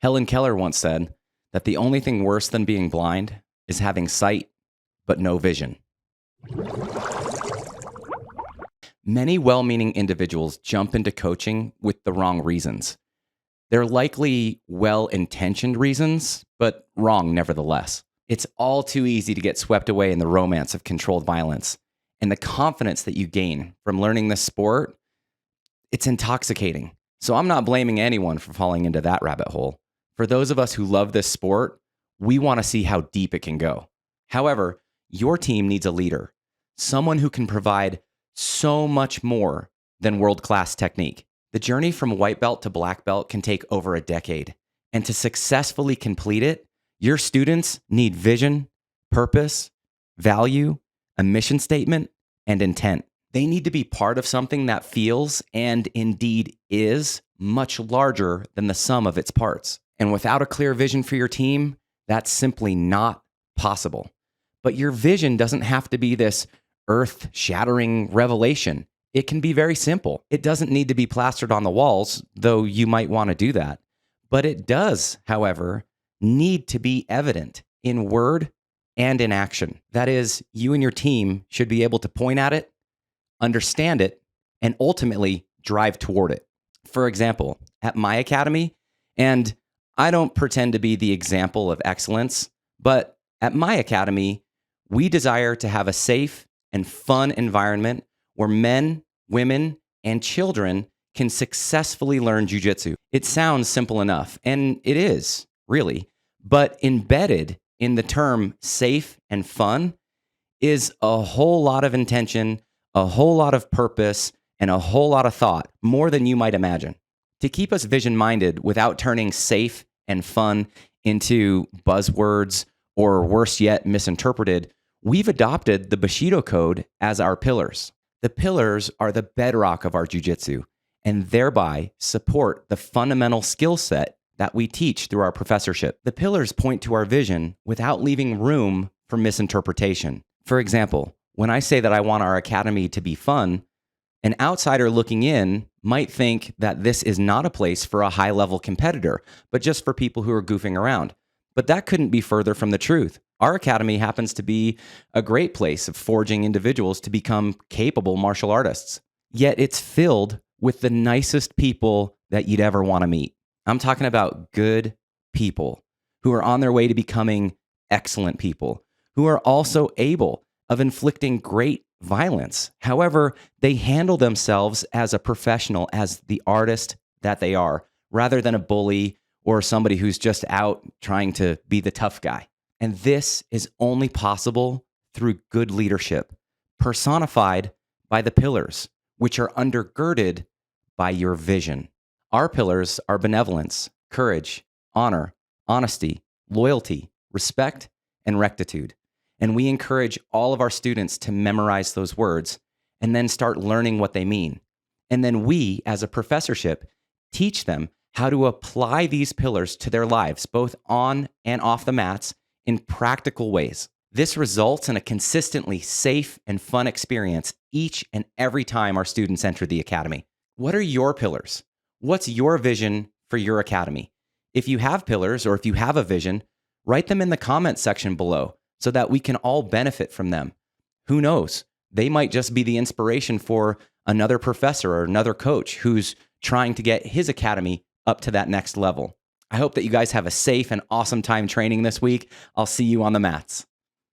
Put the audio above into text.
Helen Keller once said that the only thing worse than being blind is having sight but no vision. Many well-meaning individuals jump into coaching with the wrong reasons. They're likely well-intentioned reasons, but wrong nevertheless. It's all too easy to get swept away in the romance of controlled violence. And the confidence that you gain from learning this sport, it's intoxicating. So I'm not blaming anyone for falling into that rabbit hole. For those of us who love this sport, we want to see how deep it can go. However, your team needs a leader, someone who can provide so much more than world-class technique. The journey from white belt to black belt can take over a decade. And to successfully complete it, your students need vision, purpose, value, a mission statement, and intent. They need to be part of something that feels and indeed is much larger than the sum of its parts. And without a clear vision for your team, that's simply not possible. But your vision doesn't have to be this earth-shattering revelation. It can be very simple. It doesn't need to be plastered on the walls, though you might want to do that. But it does, however, need to be evident in word and in action. That is, you and your team should be able to point at it, understand it, and ultimately drive toward it. For example, at my academy, and I don't pretend to be the example of excellence, but at my academy, we desire to have a safe and fun environment where men, women, and children can successfully learn jiu-jitsu. It sounds simple enough, and it is, really, but embedded in the term safe and fun is a whole lot of intention, a whole lot of purpose, and a whole lot of thought, more than you might imagine. To keep us vision-minded without turning safe and fun into buzzwords or worse yet, misinterpreted, we've adopted the Bushido Code as our pillars. The pillars are the bedrock of our jiu-jitsu and thereby support the fundamental skill set that we teach through our professorship. The pillars point to our vision without leaving room for misinterpretation. For example, when I say that I want our academy to be fun, an outsider looking in might think that this is not a place for a high-level competitor, but just for people who are goofing around. But that couldn't be further from the truth. Our academy happens to be a great place of forging individuals to become capable martial artists. Yet it's filled with the nicest people that you'd ever want to meet. I'm talking about good people who are on their way to becoming excellent people, who are also able of inflicting great violence. However, they handle themselves as a professional, as the artist that they are, rather than a bully or somebody who's just out trying to be the tough guy. And this is only possible through good leadership, personified by the pillars, which are undergirded by your vision. Our pillars are benevolence, courage, honor, honesty, loyalty, respect, and rectitude. And we encourage all of our students to memorize those words and then start learning what they mean. And then we, as a professorship, teach them how to apply these pillars to their lives, both on and off the mats, in practical ways. This results in a consistently safe and fun experience each and every time our students enter the academy. What are your pillars? What's your vision for your academy? If you have pillars or if you have a vision, write them in the comments section below so that we can all benefit from them. Who knows? They might just be the inspiration for another professor or another coach who's trying to get his academy up to that next level. I hope that you guys have a safe and awesome time training this week. I'll see you on the mats.